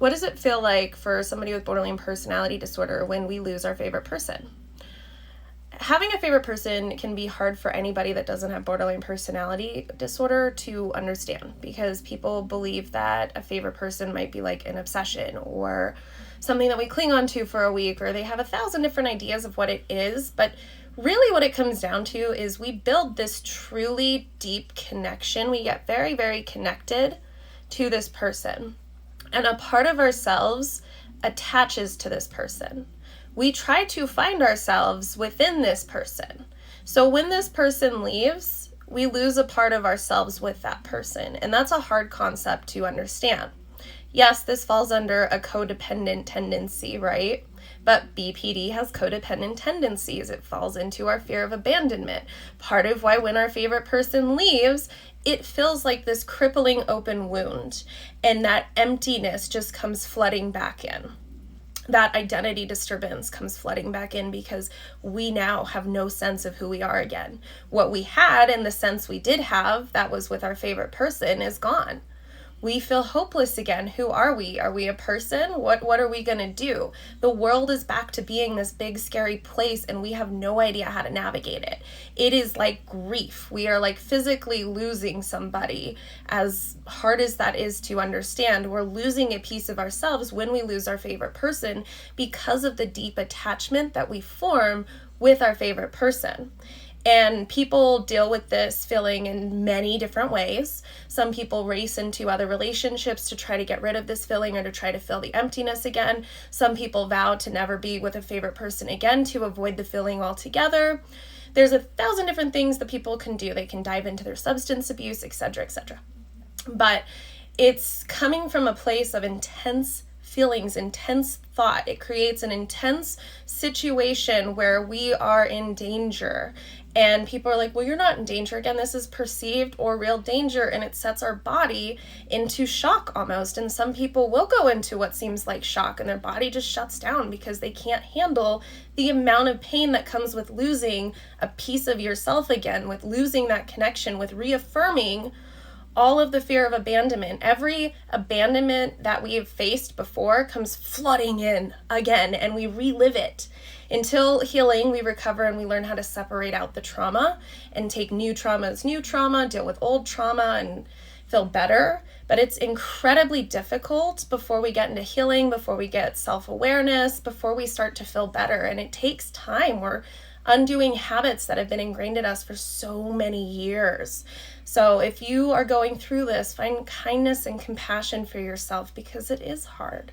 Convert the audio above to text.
What does it feel like for somebody with borderline personality disorder when we lose our favorite person? Having a favorite person can be hard for anybody that doesn't have borderline personality disorder to understand, because people believe that a favorite person might be like an obsession or something that we cling on to for a week, or they have 1,000 different ideas of what it is. But really what it comes down to is we build this truly deep connection. We get very, very connected to this person, and a part of ourselves attaches to this person. We try to find ourselves within this person. So when this person leaves, we lose a part of ourselves with that person. And that's a hard concept to understand. Yes, this falls under a codependent tendency, right? But BPD has codependent tendencies. It falls into our fear of abandonment. Part of why when our favorite person leaves, it feels like this crippling open wound, and that emptiness just comes flooding back in. That identity disturbance comes flooding back in because we now have no sense of who we are again. What we had and the sense we did have that was with our favorite person is gone. We feel hopeless again. Who are we? Are we a person? What are we going to do? The world is back to being this big, scary place, and we have no idea how to navigate it. It is like grief. We are like physically losing somebody. As hard as that is to understand, we're losing a piece of ourselves when we lose our favorite person because of the deep attachment that we form with our favorite person. And people deal with this feeling in many different ways. Some people race into other relationships to try to get rid of this feeling or to try to fill the emptiness again. Some people vow to never be with a favorite person again to avoid the feeling altogether. There's 1,000 different things that people can do. They can dive into their substance abuse, etc., etc. But it's coming from a place of intense feelings, intense thought. It creates an intense situation where we are in danger. And people are like, well, you're not in danger. Again, this is perceived or real danger, and it sets our body into shock almost. And some people will go into what seems like shock, and their body just shuts down because they can't handle the amount of pain that comes with losing a piece of yourself again, with losing that connection, with reaffirming all of the fear of abandonment. Every abandonment that we have faced before comes flooding in again, and we relive it. Until healing, we recover and we learn how to separate out the trauma and take new trauma as new trauma, deal with old trauma and feel better. But it's incredibly difficult before we get into healing, before we get self-awareness, before we start to feel better. And it takes time. We're undoing habits that have been ingrained in us for so many years. So if you are going through this, find kindness and compassion for yourself, because it is hard.